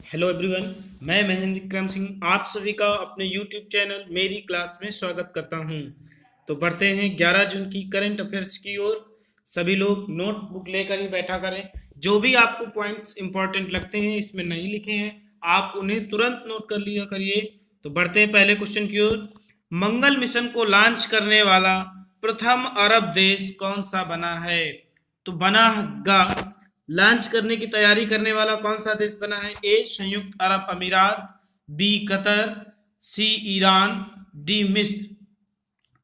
Hello everyone, मैं महेंद्र विक्रम सिंह आप सभी का अपने यूट्यूब चैनल मेरी क्लास में स्वागत करता हूं। तो बढ़ते हैं 11 जून की करंट अफेयर्स की ओर। सभी लोग नोटबुक लेकर ही बैठा करें। जो भी आपको पॉइंट्स इंपॉर्टेंट लगते हैं इसमें नहीं लिखे हैं, आप उन्हें तुरंत नोट कर लिया करिए। तो बढ़ते हैं पहले क्वेश्चन की ओर। मंगल मिशन को लॉन्च करने वाला प्रथम अरब देश कौन सा बना है? तो बना गा लॉन्च करने की तैयारी करने वाला कौन सा देश बना है? ए संयुक्त अरब अमीरात, बी कतर, सी ईरान, डी मिस्र।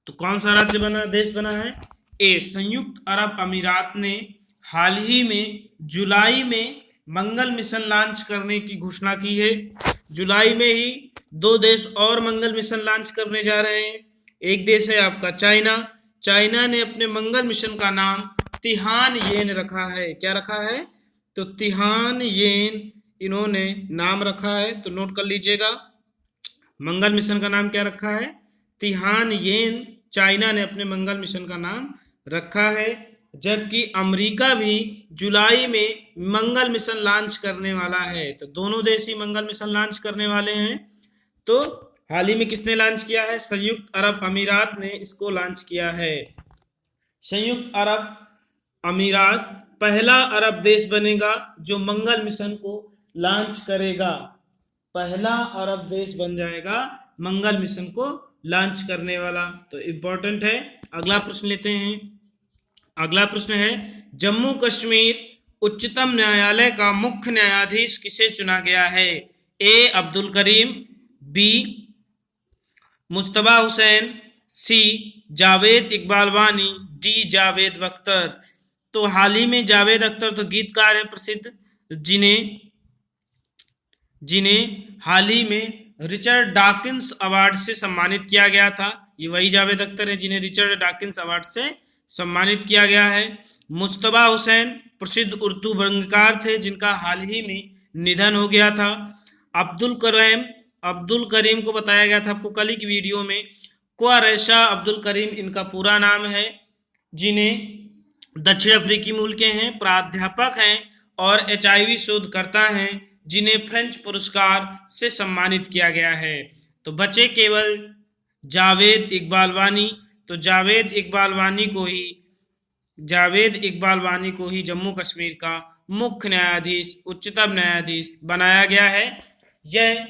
तो कौन सा राज्य बना देश बना है? ए संयुक्त अरब अमीरात ने हाल ही में जुलाई में मंगल मिशन लॉन्च करने की घोषणा की है। जुलाई में ही दो देश और मंगल मिशन लॉन्च करने जा रहे हैं। एक देश है आपका चाइना। चाइना ने अपने मंगल मिशन का नाम तिहान येन रखा है। क्या रखा है? तो तिहान येन इन्होंने नाम रखा है, तो नोट कर लीजिएगा। मंगल मिशन का नाम क्या रखा है? तिहान येन चाइना ने अपने मंगल मिशन का नाम रखा है। जबकि अमेरिका भी जुलाई में मंगल मिशन लॉन्च करने वाला है। तो दोनों देश ही मंगल मिशन लॉन्च करने वाले हैं। तो हाल ही में किसने लॉन्च किया है? संयुक्त अरब अमीरात ने इसको लॉन्च किया है। संयुक्त अरब अमीरात पहला अरब देश बनेगा जो मंगल मिशन को लॉन्च करेगा। पहला अरब देश बन जाएगा मंगल मिशन को लॉन्च करने वाला। तो इंपॉर्टेंट है। अगला प्रश्न लेते हैं। अगला प्रश्न है, जम्मू कश्मीर उच्चतम न्यायालय का मुख्य न्यायाधीश किसे चुना गया है? ए अब्दुल करीम, बी मुस्तबा हुसैन, सी जावेद इकबाल वानी, डी जावेद अख्तर। तो हाल ही में जावेद अख्तर तो गीतकार हैं प्रसिद्ध, जिन्हें जिन्हें हाल ही में रिचर्ड डॉकिंस अवार्ड से सम्मानित किया गया था। ये वही जावेद अख्तर है जिन्हें रिचर्ड डॉकिंस अवार्ड से सम्मानित किया गया है। मुस्तबा हुसैन प्रसिद्ध उर्दू व्यंग्यकार थे जिनका हाल ही में निधन हो गया था। अब्दुल करीम को बताया गया था आपको कल की वीडियो में। क्वारेशा अब्दुल करीम इनका पूरा नाम है, जिन्हें दक्षिण अफ्रीकी मूल के हैं, प्राध्यापक हैं और HIV शोधकर्ता हैं, जिन्हें फ्रेंच पुरस्कार से सम्मानित किया गया है। तो बचे केवल जावेद इकबाल वानी। तो जावेद इकबाल वानी को ही जम्मू कश्मीर का मुख्य न्यायाधीश, उच्चतम न्यायाधीश बनाया गया है। यह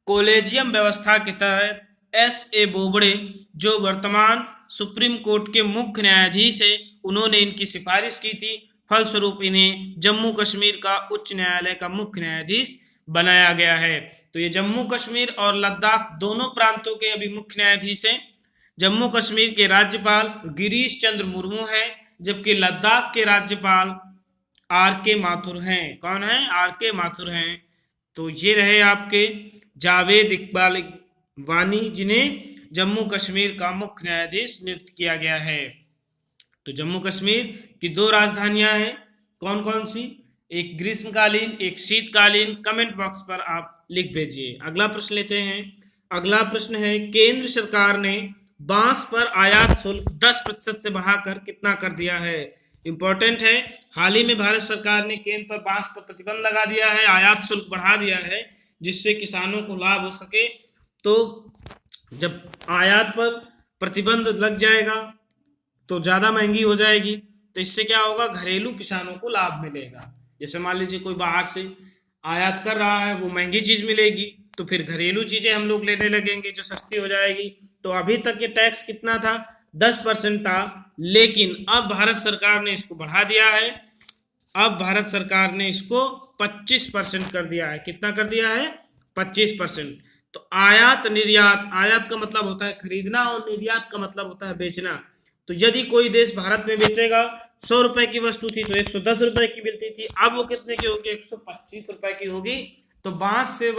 कोलेजियम व्यवस्था के तहत SA बोबड़े जो वर्तमान सुप्रीम कोर्ट के मुख्य न्यायाधीश है, उन्होंने इनकी सिफारिश की थी। फलस्वरूप इन्हें जम्मू कश्मीर का उच्च न्यायालय का मुख्य न्यायाधीश बनाया गया है। तो ये जम्मू कश्मीर और लद्दाख दोनों प्रांतों के अभी मुख्य न्यायाधीश हैं। जम्मू कश्मीर के राज्यपाल गिरीश चंद्र मुर्मू हैं, जबकि लद्दाख के राज्यपाल RK माथुर हैं। कौन है? RK माथुर हैं। तो ये रहे आपके जावेद इकबाल वानी, जिन्हें जम्मू कश्मीर का मुख्य न्यायाधीश नियुक्त किया गया है। तो जम्मू कश्मीर की दो राजधानियां हैं, कौन कौन सी? एक ग्रीष्मकालीन, एक शीतकालीन। कमेंट बॉक्स पर आप लिख भेजिए। अगला प्रश्न लेते हैं। अगला प्रश्न है, केंद्र सरकार ने बांस पर आयात शुल्क 10% से बढ़ाकर कितना कर दिया है? इंपॉर्टेंट है। हाल ही में भारत सरकार ने केंद्र पर बांस पर प्रतिबंध लगा दिया है, आयात शुल्क बढ़ा दिया है, जिससे किसानों को लाभ हो सके। तो जब आयात पर प्रतिबंध लग जाएगा तो ज़्यादा महंगी हो जाएगी। तो इससे क्या होगा? घरेलू किसानों को लाभ मिलेगा। जैसे मान लीजिए कोई बाहर से आयात कर रहा है, वो महंगी चीज़ मिलेगी, तो फिर घरेलू चीज़ें हम लोग लेने लगेंगे जो सस्ती हो जाएगी। तो अभी तक ये टैक्स कितना था? 10% था, लेकिन अब भारत सरकार ने इसको बढ़ा दिया है। अब भारत सरकार ने इसको 25% कर दिया है। कितना कर दिया है? 25%। तो आयात निर्यात, आयात का मतलब होता है खरीदना और निर्यात का मतलब होता है बेचना। तो यदि कोई देश भारत में बेचेगा, 100 रुपए की वस्तु थी तो 110 रुपए की मिलती थी, अब वो कितने की होगी? 125 रुपए की होगी। तो बांस से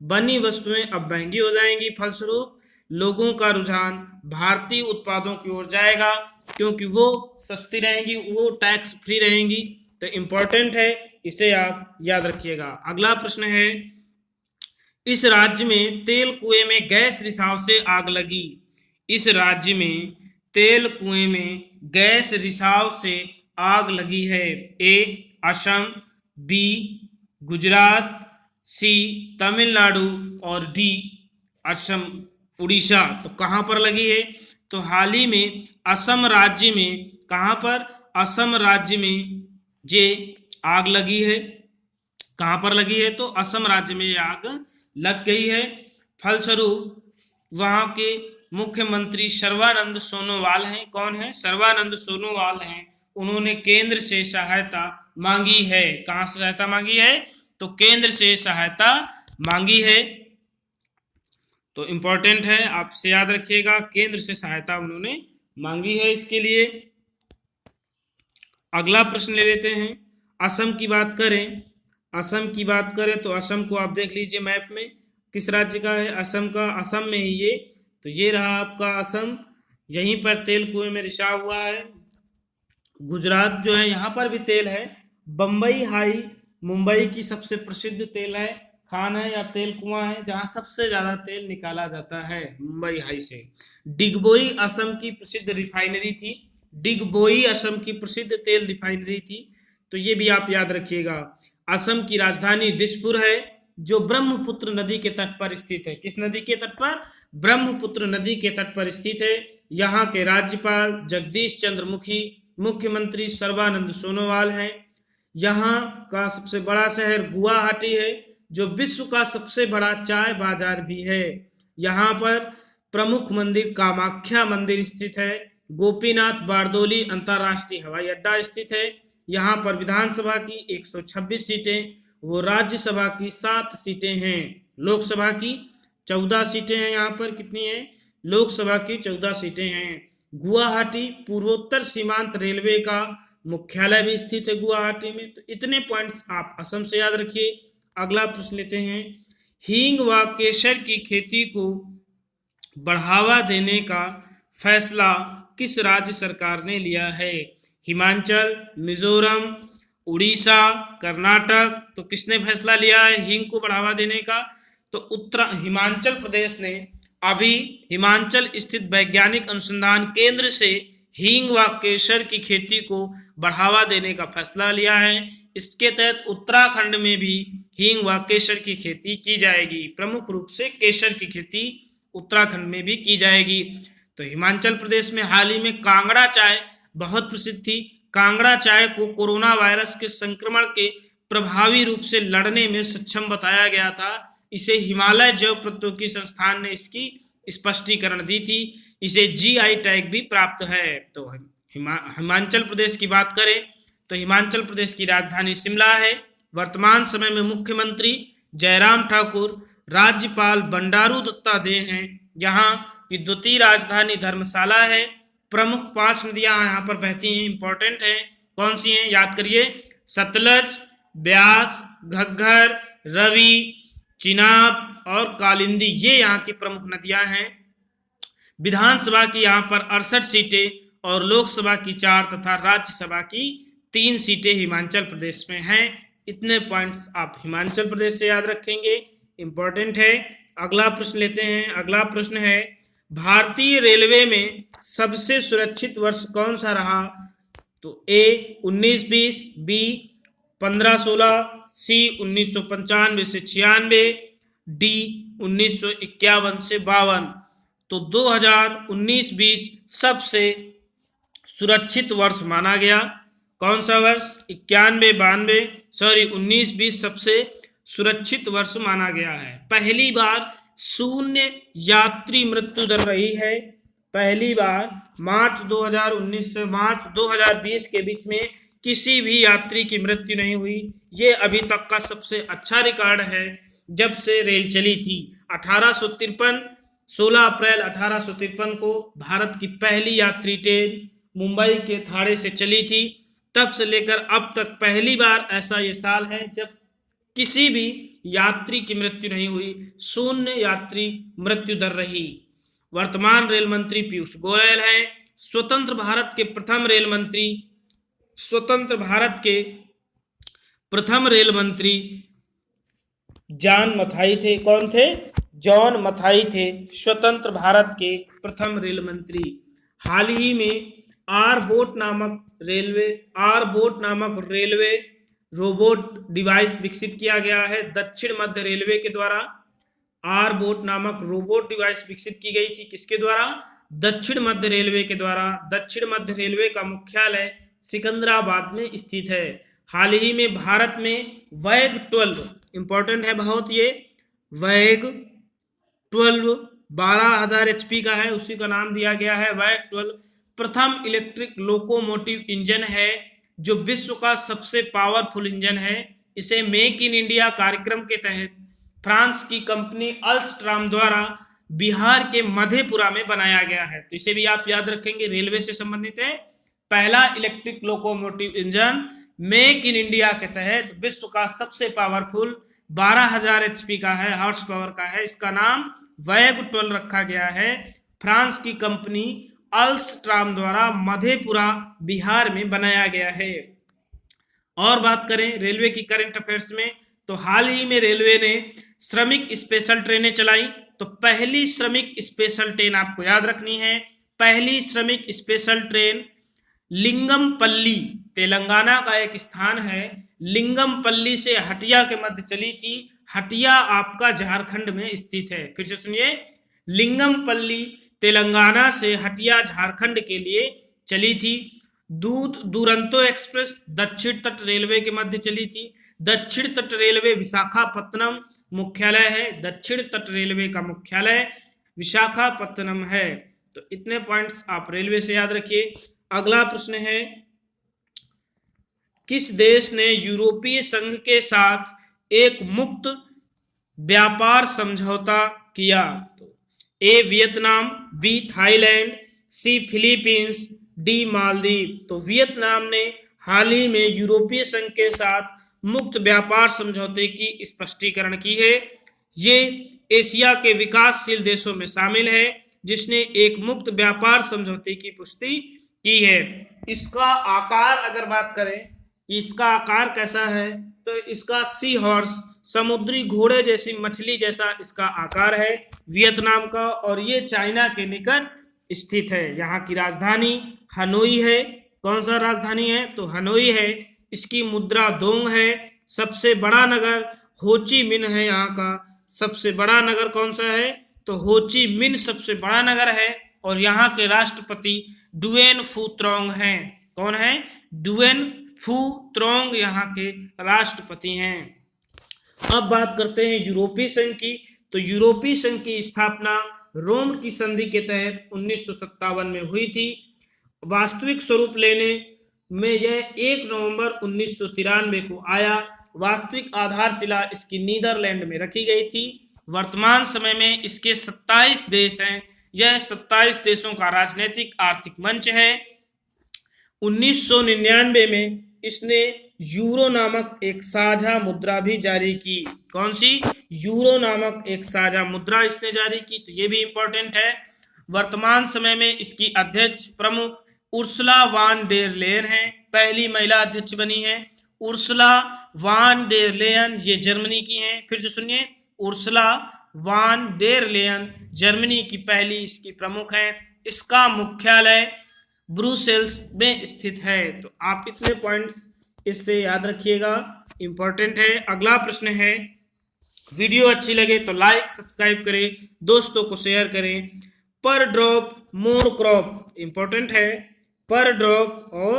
बनी वस्तुएं अब महंगी हो जाएंगी। फलस्वरूप लोगों का रुझान भारतीय उत्पादों की ओर जाएगा, क्योंकि वो सस्ती रहेंगी, वो टैक्स फ्री रहेंगी। तो इंपॉर्टेंट है, इसे आप याद रखिएगा। अगला प्रश्न है, इस राज्य में तेल कुएं में गैस रिसाव से आग लगी। इस राज्य में तेल कुएं में गैस रिसाव से आग लगी है। ए असम, बी गुजरात, सी तमिलनाडु और डी असम उड़ीसा। तो कहाँ पर लगी है? तो हाल ही में असम राज्य में, कहाँ पर? असम राज्य में ये आग लगी है। कहाँ पर लगी है? तो असम राज्य में आग लग गई है। फलस्वरूप वहाँ के मुख्यमंत्री सर्बानंद सोनोवाल हैं। कौन है? सर्बानंद सोनोवाल हैं। उन्होंने केंद्र से सहायता मांगी है। कहाँ से सहायता मांगी है? तो केंद्र से सहायता मांगी है। तो इंपॉर्टेंट है, आपसे याद रखिएगा, केंद्र से सहायता उन्होंने मांगी है इसके लिए। अगला प्रश्न ले लेते हैं। असम की बात करें, असम की बात करें तो असम को आप देख लीजिए मैप में, किस राज्य का है? असम का। असम में ही ये, तो ये रहा आपका असम। यहीं पर तेल कुएं में रिसा हुआ है। गुजरात जो है यहाँ पर भी तेल है। बम्बई हाई मुंबई की सबसे प्रसिद्ध तेल है, खान है या तेल कुआं है जहाँ सबसे ज्यादा तेल निकाला जाता है, मुंबई हाई से। डिगबोई असम की प्रसिद्ध रिफाइनरी थी। डिगबोई असम की प्रसिद्ध तेल रिफाइनरी थी। तो ये भी आप याद रखिएगा। असम की राजधानी दिसपुर है, जो ब्रह्मपुत्र नदी के तट पर स्थित है। किस नदी के तट पर? ब्रह्मपुत्र नदी के तट पर स्थित है। यहाँ के राज्यपाल जगदीश चंद्र मुखी, मुख्यमंत्री सर्बानंद सोनोवाल हैं। यहाँ का सबसे बड़ा शहर गुवाहाटी है, जो विश्व का सबसे बड़ा चाय बाजार भी है। यहाँ पर प्रमुख मंदिर कामाख्या मंदिर स्थित है। गोपीनाथ बारदोली अंतर्राष्ट्रीय हवाई अड्डा स्थित है। यहाँ पर विधानसभा की 126 सीटें वो राज्यसभा की 7 सीटें हैं। लोकसभा की 14 सीटें हैं। यहाँ पर कितनी हैं? लोकसभा की 14 सीटें हैं। गुवाहाटी पूर्वोत्तर सीमांत रेलवे का मुख्यालय भी स्थित है गुवाहाटी में। तो इतने पॉइंट्स आप असम से याद रखिए। अगला प्रश्न लेते हैं। हींग व केसर की खेती को बढ़ावा देने का फैसला किस राज्य सरकार ने लिया है? हिमाचल, मिजोरम, उड़ीसा, कर्नाटक। तो किसने फैसला लिया है हींग को बढ़ावा देने का? तो हिमाचल प्रदेश ने अभी हिमाचल स्थित वैज्ञानिक अनुसंधान केंद्र से हींग व केसर की खेती को बढ़ावा देने का फैसला लिया है। इसके तहत उत्तराखंड में भी हींग व केसर की खेती की जाएगी। प्रमुख रूप से केसर की खेती उत्तराखंड में भी की जाएगी। तो हिमाचल प्रदेश में हाल ही में कांगड़ा चाय बहुत प्रसिद्ध थी। कांगड़ा चाय को कोरोना वायरस के संक्रमण के प्रभावी रूप से लड़ने में सक्षम बताया गया था। इसे हिमालय जैव प्रौद्योगिकी संस्थान ने इसकी स्पष्टीकरण दी थी। इसे जीआई टैग भी प्राप्त है। तो हिमाचल प्रदेश की बात करें तो हिमाचल प्रदेश की राजधानी शिमला है। वर्तमान समय में मुख्यमंत्री जयराम ठाकुर, राज्यपाल बंडारू दत्तात्रेय हैं। यहाँ की द्वितीय राजधानी धर्मशाला है। प्रमुख 5 नदियां यहाँ पर बहती हैं, इंपॉर्टेंट है। कौन सी हैं? याद करिए। सतलज, ब्यास, घग्गर, रवि, चिनाब और कालिंदी, ये यहाँ की प्रमुख नदियां हैं। विधानसभा की यहाँ पर 68 सीटें और लोकसभा की 4 तथा राज्यसभा की 3 सीटें हिमाचल प्रदेश में हैं। इतने पॉइंट्स आप हिमाचल प्रदेश से याद रखेंगे, इंपॉर्टेंट है। अगला प्रश्न लेते हैं। अगला प्रश्न है, भारतीय रेलवे में सबसे सुरक्षित वर्ष कौन सा रहा? तो ए 1920, बी 1516, सी 1995 से 96, डी 1951 से 52। तो 2019-20 सबसे सुरक्षित वर्ष माना गया। कौन सा वर्ष? 1920 सबसे सुरक्षित वर्ष माना गया है। पहली बार शून्य यात्री मृत्यु दर रही है। पहली बार मार्च 2019 से मार्च 2020 के बीच में किसी भी यात्री की मृत्यु नहीं हुई। ये अभी तक का सबसे अच्छा रिकॉर्ड है जब से रेल चली थी। 16 अप्रैल 1853 को भारत की पहली यात्री ट्रेन मुंबई के थाने से चली थी। तब से लेकर अब तक पहली बार ऐसा ये साल है जब किसी भी यात्री की मृत्यु नहीं हुई, शून्य यात्री मृत्यु दर रही। वर्तमान रेल मंत्री पीयूष गोयल हैं। स्वतंत्र भारत के प्रथम रेल मंत्री जॉन मथाई थे। कौन थे? जॉन मथाई थे, स्वतंत्र भारत के प्रथम रेल मंत्री। हाल ही में आर बोट नामक रेलवे रोबोट डिवाइस विकसित किया गया है दक्षिण मध्य रेलवे के द्वारा। आर बोट नामक रोबोट डिवाइस विकसित की गई थी किसके द्वारा? दक्षिण मध्य रेलवे के द्वारा। दक्षिण मध्य रेलवे का मुख्यालय सिकंदराबाद में स्थित है। हाल ही में भारत में वैग 12 इंपॉर्टेंट है बहुत, ये वैग 12 12,000 HP का है, उसी का नाम दिया गया है वैग 12। प्रथम इलेक्ट्रिक लोकोमोटिव इंजन है जो विश्व का सबसे पावरफुल इंजन है। इसे मेक इन इंडिया कार्यक्रम के तहत फ्रांस की कंपनी अल्स्ट्राम द्वारा बिहार के मधेपुरा में बनाया गया है। तो इसे भी आप याद रखेंगे, रेलवे से संबंधित है। पहला electric locomotive engine make in India के तहत विश्व का सबसे पावरफुल 12,000 HP का है, हॉर्स पावर का है। इसका नाम वैग 12 रखा गया है। फ्रांस की कंपनी अल्स्ट्राम द्वारा मधेपुरा बिहार में बनाया गया है। और बात करें रेलवे की करंट अफेयर्स में, तो हाल ही में रेलवे ने श्रमिक स्पेशल ट्रेनें चलाई। तो पहली श्रमिक स्पेशल ट्रेन आपको याद रखनी है, पहली श्रमिक स्पेशल ट्रेन लिंगमपल्ली, तेलंगाना का एक स्थान है, लिंगमपल्ली से हटिया के मध्य चली थी। हटिया आपका झारखंड में स्थित है। फिर से सुनिए, लिंगमपल्ली तेलंगाना से हटिया झारखंड के लिए चली थी। दुरंतो एक्सप्रेस दक्षिण तट रेलवे के मध्य चली थी। दक्षिण तट रेलवे विशाखापत्तनम मुख्यालय है। दक्षिण तट रेलवे का मुख्यालय विशाखापत्तनम है। तो इतने पॉइंट्स आप रेलवे से याद रखिए। अगला प्रश्न है, किस देश ने यूरोपीय संघ के साथ एक मुक्त व्यापार समझौता किया? तो ए वियतनाम, बी थाईलैंड, सी फिलीपींस, डी मालदीव। तो वियतनाम ने हाल ही में यूरोपीय संघ के साथ मुक्त व्यापार समझौते की स्पष्टीकरण की है। ये एशिया के विकासशील देशों में शामिल है जिसने एक मुक्त व्यापार समझौते की पुष्टि की है। इसका आकार अगर बात करें कि इसका आकार कैसा है, तो इसका सी हॉर्स, समुद्री घोड़े जैसी मछली जैसा इसका आकार है वियतनाम का, और ये चाइना के निकट स्थित है। यहाँ की राजधानी हनोई है। कौन सा राजधानी है? तो हनोई है। इसकी मुद्रा दोंग है। सबसे बड़ा नगर होची मिन है। यहाँ का सबसे बड़ा नगर कौन सा है? तो होची मिन सबसे बड़ा नगर है। और यहाँ के राष्ट्रपति डुएन फू त्रोंग हैं। कौन है? डुएन फू त्रोंग यहाँ के राष्ट्रपति हैं। अब बात करते हैं यूरोपीय संघ की। तो यूरोपीय संघ की स्थापना रोम की संधि के तहत 1957 में हुई थी। वास्तविक स्वरूप लेने में यह 1 नवंबर 1993 को आया। वास्तविक आधारशिला इसकी नीदरलैंड में रखी गई थी। वर्तमान समय में इसके 27 देश हैं। यह 27 देशों का राजनीतिक आर्थिक मंच है। 1999 में इसने यूरो नामक एक साझा मुद्रा भी जारी की। कौन सी? यूरो नामक एक साझा मुद्रा इसने जारी की। तो ये भी इंपॉर्टेंट है। वर्तमान समय में इसकी अध्यक्ष प्रमुख उर्सुला वान डेर लेयन है, पहली महिला अध्यक्ष बनी है। उर्सुला वान डेर लेयन ये जर्मनी की हैं। फिर से सुनिए, Ursula van der Leyen Germany की पहली इसकी प्रमुख है। इसका मुख्यालय ब्रुसेल्स में स्थित है। तो आप इतने पॉइंट्स इससे याद रखिएगा, इंपॉर्टेंट है। अगला प्रश्न है, वीडियो अच्छी लगे तो लाइक सब्सक्राइब करें, दोस्तों को शेयर करें। पर ड्रॉप मोर क्रॉप इंपॉर्टेंट है। पर ड्रॉप और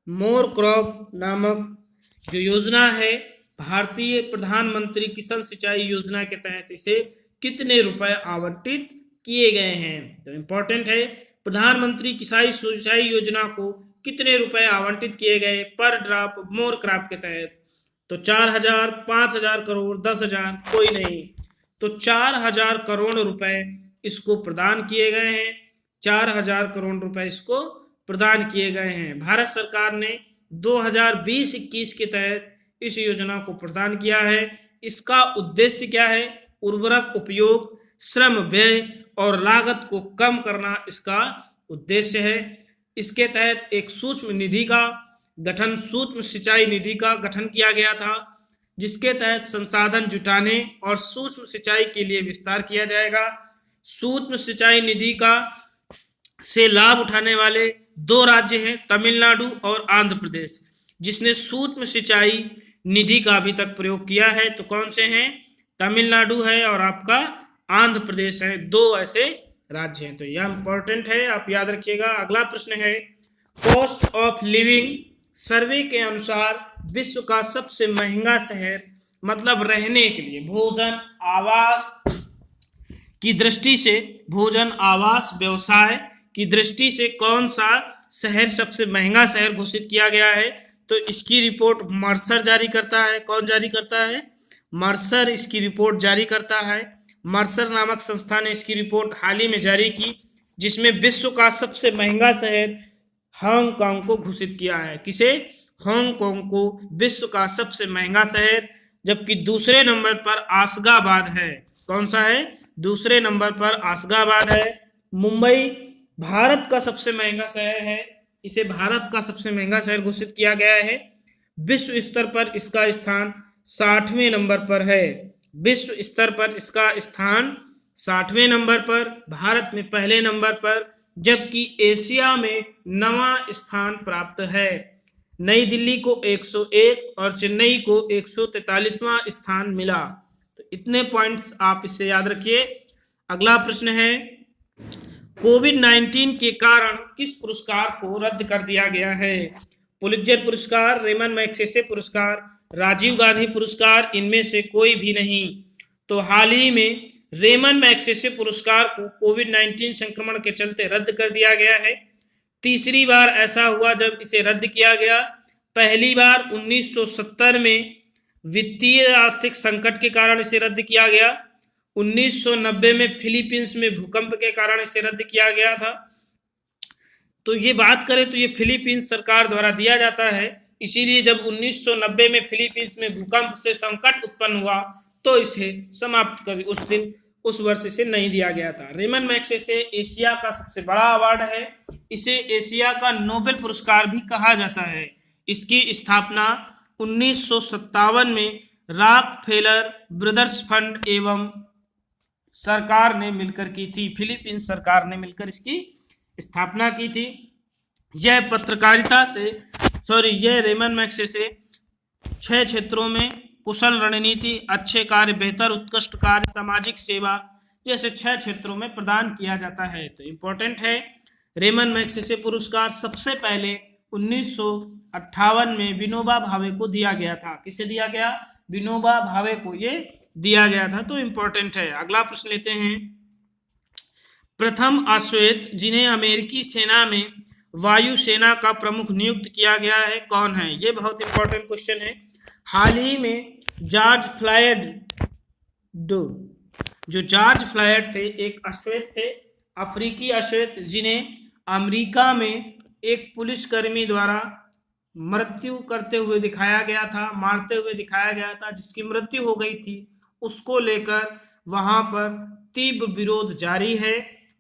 मोर क्रॉप नामक जो योजना है, भारतीय प्रधानमंत्री किसान सिंचाई योजना के तहत इसे कितने रुपए आवंटित किए गए हैं? तो इंपॉर्टेंट है, प्रधानमंत्री किसान सिंचाई योजना को कितने रुपए आवंटित किए गए पर ड्रॉप मोर क्रॉप के तहत? तो 4,000, 5,000 करोड़, 10,000, कोई नहीं। तो 4,000 करोड़ रुपए इसको प्रदान किए गए हैं। 4,000 करोड़ रुपए इसको प्रदान किए गए हैं। भारत सरकार ने 2020-21 के तहत इस योजना को प्रदान किया है। इसका उद्देश्य क्या है? उर्वरक उपयोग, श्रम व्यय और लागत को कम करना इसका उद्देश्य है। इसके तहत एक सूक्ष्म निधि का गठन, सूक्ष्म सिंचाई निधि का गठन किया गया था, जिसके तहत संसाधन जुटाने और सूक्ष्म सिंचाई के लिए विस्तार किया जाएगा। सूक्ष्म सिंचाई निधि का से लाभ उठाने वाले 2 राज्य हैं, तमिलनाडु और आंध्र प्रदेश, जिसने सूक्ष्म सिंचाई निधि का अभी तक प्रयोग किया है। तो कौन से हैं? तमिलनाडु है और आपका आंध्र प्रदेश है। 2 ऐसे राज्य हैं। तो यह इंपॉर्टेंट है, आप याद रखिएगा। अगला प्रश्न है, कॉस्ट ऑफ लिविंग सर्वे के अनुसार विश्व का सबसे महंगा शहर, मतलब रहने के लिए, भोजन आवास की दृष्टि से, भोजन आवास व्यवसाय की दृष्टि से कौन सा शहर सबसे महंगा शहर घोषित किया गया है? तो इसकी रिपोर्ट मर्सर जारी करता है। कौन जारी करता है? मर्सर इसकी रिपोर्ट जारी करता है। मर्सर नामक संस्था ने इसकी रिपोर्ट हाल ही में जारी की, जिसमें विश्व का सबसे महंगा शहर हांगकांग को घोषित किया है। किसे? हांगकांग को विश्व का सबसे महंगा शहर, जबकि दूसरे नंबर पर आसगाबाद है। कौन सा है? दूसरे नंबर पर आसगाबाद है। मुंबई भारत का सबसे महंगा शहर है, इसे भारत का सबसे महंगा शहर घोषित किया गया है। विश्व स्तर पर इसका स्थान 60वें नंबर पर है। विश्व स्तर पर इसका स्थान 60वें नंबर पर, भारत में पहले नंबर पर, जबकि एशिया में 9वां स्थान प्राप्त है। नई दिल्ली को 101 और चेन्नई को 143वां स्थान मिला। तो इतने पॉइंट्स आप इससे याद रखिए। अगला प्रश्न है, कोविड-19 के कारण किस पुरस्कार को रद्द कर दिया गया है? पुलित्जर पुरस्कार, रेमन मैग्सेसे पुरस्कार, राजीव गांधी पुरस्कार, इनमें से कोई भी नहीं। तो हाल ही में रेमन मैग्सेसे पुरस्कार को कोविड-19 संक्रमण के चलते रद्द कर दिया गया है। तीसरी बार ऐसा हुआ जब इसे रद्द किया गया। पहली बार 1970 में वित्तीय आर्थिक संकट के कारण इसे रद्द किया गया। 1990 में फिलीपींस में भूकंप के कारण इसे रद्द किया गया था। तो ये बात करें तो ये फिलीपींस सरकार द्वारा दिया जाता है, इसीलिए जब 1990 में फिलीपींस में भूकंप से संकट उत्पन्न हुआ तो इसे समाप्त कर उस वर्ष इसे नहीं दिया गया था। रेमन मैग्सेसे एशिया का सबसे बड़ा अवार्ड है। इसे एशिया का नोबेल पुरस्कार भी कहा जाता है। इसकी स्थापना 1957 में रॉकफेलर ब्रदर्स फंड एवं सरकार ने मिलकर की थी। फिलीपींस सरकार ने मिलकर इसकी स्थापना की थी। यह पत्रकारिता से यह रेमन मैग्सेसे 6 क्षेत्रों में कुशल रणनीति, अच्छे कार्य, बेहतर उत्कृष्ट कार्य, सामाजिक सेवा जैसे 6 क्षेत्रों में प्रदान किया जाता है। तो इम्पोर्टेंट है। रेमन मैग्सेसे पुरस्कार सबसे पहले 1958 में विनोबा भावे को दिया गया था। किसे दिया गया? विनोबा भावे को ये दिया गया था। तो इम्पोर्टेंट है। अगला प्रश्न लेते हैं, प्रथम अश्वेत जिन्हें अमेरिकी सेना में वायुसेना का प्रमुख नियुक्त किया गया है, कौन है? ये बहुत इंपॉर्टेंट क्वेश्चन है। हाल ही में जॉर्ज फ्लॉयड, जो जॉर्ज फ्लॉयड थे, एक अश्वेत थे, अफ्रीकी अश्वेत, जिन्हें अमेरिका में एक पुलिसकर्मी द्वारा मृत्यु करते हुए दिखाया गया था, मारते हुए दिखाया गया था, जिसकी मृत्यु हो गई थी। उसको लेकर वहां पर तीव्र विरोध जारी है।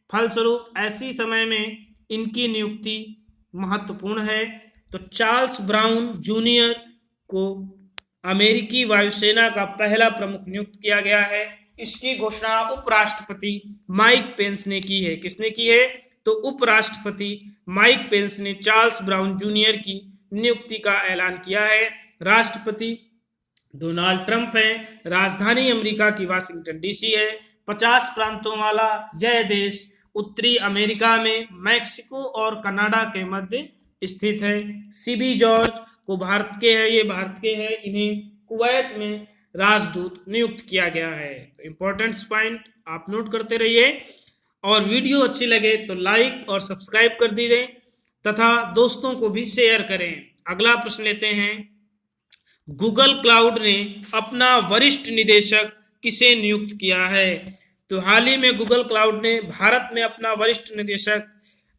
फलस्वरूप ऐसी समय में इनकी नियुक्ति महत्वपूर्ण है। तो चार्ल्स ब्राउन जूनियर को अमेरिकी वायुसेना का पहला प्रमुख नियुक्त किया गया है। इसकी घोषणा उपराष्ट्रपति माइक पेंस ने की है। किसने की है? तो उपराष्ट्रपति माइक पेंस ने चार्ल्स ब्राउन जूनियर की नियुक्ति का ऐलान किया है। राष्ट्रपति डोनाल्ड ट्रंप है। राजधानी अमेरिका की वाशिंगटन डीसी है। 50 प्रांतों वाला यह देश उत्तरी अमेरिका में मैक्सिको और कनाडा के मध्य स्थित है। सीबी जॉर्ज को भारत के है, ये भारत के है। इन्हें कुवैत में राजदूत नियुक्त किया गया है। तो इंपॉर्टेंट पॉइंट आप नोट करते रहिए, और वीडियो अच्छी लगे तो लाइक और सब्सक्राइब कर दीजिए तथा दोस्तों को भी शेयर करें। अगला प्रश्न लेते हैं, गूगल क्लाउड ने अपना वरिष्ठ निदेशक किसे नियुक्त किया है? तो हाल ही में गूगल क्लाउड ने भारत में अपना वरिष्ठ निदेशक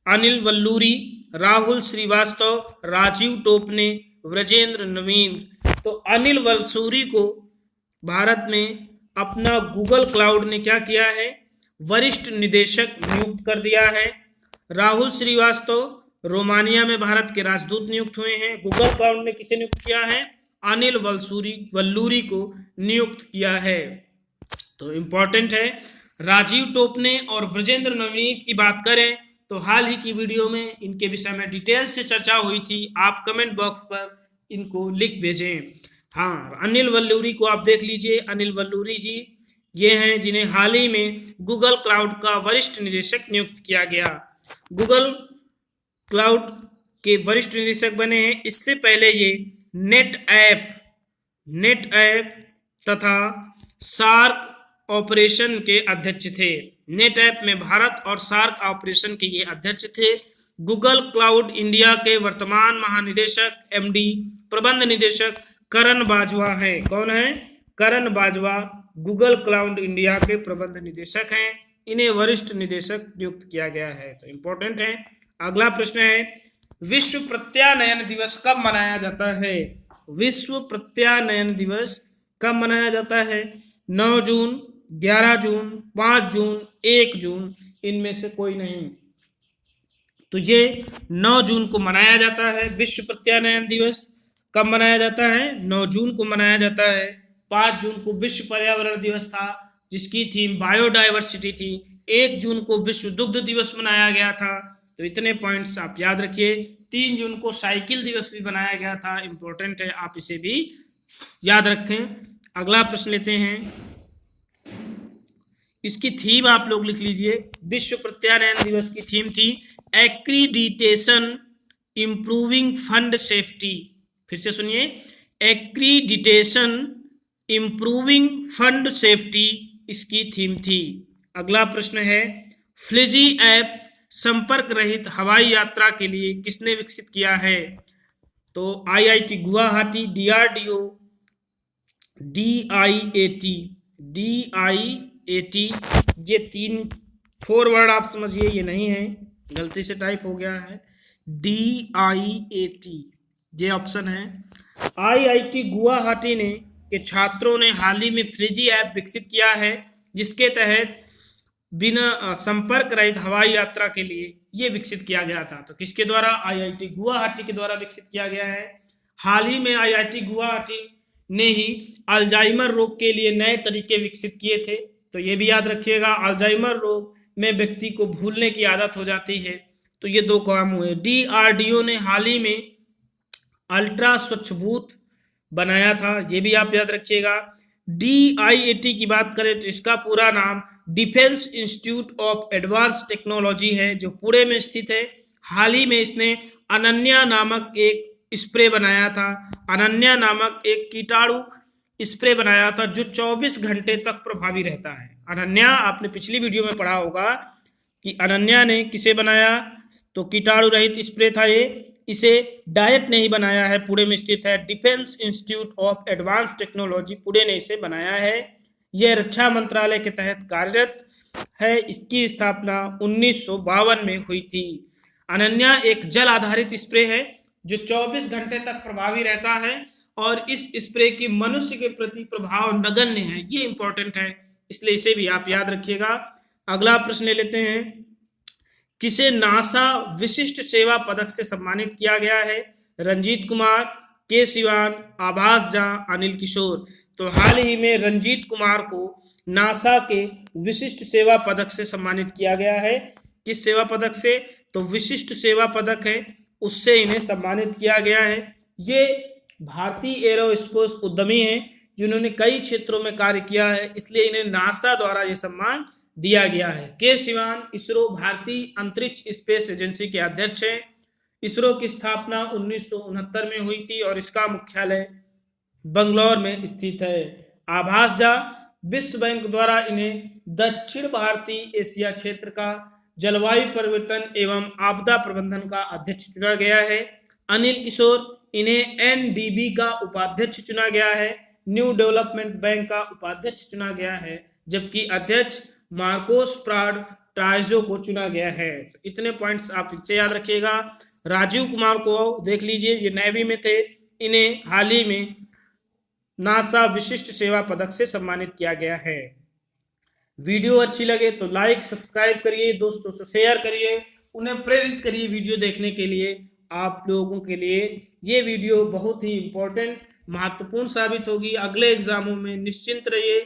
अनिल वल्लूरी, राहुल श्रीवास्तव, राजीव टोपने, व्रजेंद्र नवीन, तो अनिल वल्लूरी को भारत में अपना गूगल क्लाउड ने क्या किया है? वरिष्ठ निदेशक नियुक्त कर दिया है। राहुल श्रीवास्तव रोमानिया में भारत के राजदूत नियुक्त हुए हैं। गूगल क्लाउड ने किसे नियुक्त किया है? अनिल वल्लूरी को नियुक्त किया है। तो इम्पोर्टेंट है। राजीव टोपने और ब्रजेंद्र नवीन की बात करें तो हाल ही की वीडियो में इनके विषय में डिटेल से चर्चा हुई थी। आप कमेंट बॉक्स पर इनको लिख भेजें। हाँ, अनिल वल्लूरी को आप देख लीजिए। अनिल वल्लूरी जी ये हैं जिन्हें हाल ही में गूगल क्लाउड का वरिष्ठ निदेशक नियुक्त किया गया। गूगल क्लाउड के वरिष्ठ निदेशक बने हैं। इससे पहले ये नेट ऐप तथा सार्क ऑपरेशन के अध्यक्ष थे। नेट ऐप में भारत और सार्क ऑपरेशन के ये अध्यक्ष थे। गूगल क्लाउड इंडिया के वर्तमान महानिदेशक एमडी प्रबंध निदेशक करण बाजवा है। कौन है? करण बाजवा गूगल क्लाउड इंडिया के प्रबंध निदेशक हैं। इन्हें वरिष्ठ निदेशक नियुक्त किया गया है, तो इंपॉर्टेंट है। अगला प्रश्न है, विश्व प्रत्यानयन दिवस कब मनाया जाता है? विश्व प्रत्यानयन दिवस कब मनाया जाता है? 9 जून, 11 जून, 5 जून, 1 जून, इनमें से कोई नहीं। तो ये 9 जून को मनाया जाता है। विश्व प्रत्यानयन दिवस कब मनाया जाता है? 9 जून को मनाया जाता है। 5 जून को विश्व पर्यावरण दिवस था, जिसकी थीम बायोडायवर्सिटी थी। 1 जून को विश्व दुग्ध दिवस मनाया गया था। तो इतने पॉइंट्स आप याद रखिए। 3 जून को साइकिल दिवस भी बनाया गया था, इंपॉर्टेंट है, आप इसे भी याद रखें। अगला प्रश्न लेते हैं, इसकी थीम आप लोग लिख लीजिए। विश्व प्रत्यानयन दिवस की थीम थी एक्रीडिटेशन इम्प्रूविंग फंड सेफ्टी। फिर से सुनिए, एक्रीडिटेशन इम्प्रूविंग फंड सेफ्टी इसकी थीम थी। अगला प्रश्न है, फ्लिजी ऐप संपर्क रहित हवाई यात्रा के लिए किसने विकसित किया है? तो आईआईटी गुवाहाटी, डीआरडीओ, डीआईएटी, ये 4 वर्ड आप समझिए, ये नहीं है, गलती से टाइप हो गया है। डीआईएटी ये ऑप्शन है। आईआईटी गुवाहाटी ने के छात्रों ने हाल ही में फ्लिजी ऐप विकसित किया है, जिसके तहत बिना संपर्क रहित हवाई यात्रा के लिए ये विकसित किया गया था। तो किसके द्वारा? आईआईटी गुवाहाटी के द्वारा विकसित किया गया है। हाल ही में आईआईटी गुवाहाटी ने ही अल्जाइमर रोग के लिए नए तरीके विकसित किए थे। तो ये भी याद रखिएगा, अल्जाइमर रोग में व्यक्ति को भूलने की आदत हो जाती है। तो ये 2 काम हुए। डीआरडीओ ने हाल ही में अल्ट्रा स्वच्छ बूथ बनाया था, ये भी आप याद रखिएगा। डीआईएटी की बात करें तो इसका पूरा नाम defence institute of advance technology है, जो पुणे में स्थित है। हाल ही में इसने अनन्या नामक एक स्प्रे बनाया था। अनन्या नामक एक कीटाणु स्प्रे बनाया था, जो 24 घंटे तक प्रभावी रहता है। अनन्या आपने पिछली वीडियो में पढ़ा होगा कि अनन्या ने किसे बनाया? तो कीटाणु रहित स्प्रे था ये। इसे डायट ने ही बनाया है, पुणे में स्थित है। Defence institute of advance technology Pune ने इसे बनाया है। यह रक्षा मंत्रालय के तहत कार्यरत है। इसकी स्थापना 1952 में हुई थी। अनन्या एक जल आधारित स्प्रे है जो 24 घंटे तक प्रभावी रहता है, और इस स्प्रे की मनुष्य के प्रति प्रभाव नगण्य है। ये इंपॉर्टेंट है, इसलिए इसे भी आप याद रखिएगा। अगला प्रश्न ले लेते हैं, किसे नासा विशिष्ट सेवा पदक से सम्मानित किया गया है? रंजीत कुमार, के सिवान, आभास झा, अनिल किशोर। तो हाल ही में रंजीत कुमार को नासा के विशिष्ट सेवा पदक से सम्मानित किया गया है। किस सेवा पदक से? तो विशिष्ट सेवा पदक है, उससे इन्हें सम्मानित किया गया है। ये भारतीय एरोस्पेस उद्यमी हैं, जिन्होंने कई क्षेत्रों में कार्य किया है, इसलिए इन्हें नासा द्वारा ये सम्मान दिया गया है। के सिवान इसरो भारतीय अंतरिक्ष स्पेस एजेंसी के अध्यक्ष हैं। इसरो की स्थापना 1969 में हुई थी और इसका मुख्यालय बंगलौर में स्थित है। आभास झा विश्व बैंक द्वारा इन्हें दक्षिण भारतीय एशिया क्षेत्र का जलवायु परिवर्तन एवं आपदा प्रबंधन का अध्यक्ष चुना गया है। अनिल किशोर इन्हें एनडीबी का उपाध्यक्ष चुना गया है। न्यू डेवलपमेंट बैंक का उपाध्यक्ष चुना गया है, जबकि अध्यक्ष मार्कोस प्राड ट्राइजो को चुना गया है। तो इतने पॉइंट्स आप इनसे याद रखिएगा। राजीव कुमार को देख लीजिए, ये नेवी में थे। इन्हें हाल ही में नासा विशिष्ट सेवा पदक से सम्मानित किया गया है। वीडियो अच्छी लगे तो लाइक सब्सक्राइब करिए, दोस्तों से शेयर करिए, उन्हें प्रेरित करिए वीडियो देखने के लिए। आप लोगों के लिए ये वीडियो बहुत ही इम्पोर्टेंट महत्वपूर्ण साबित होगी। अगले एग्जामों में निश्चिंत रहिए,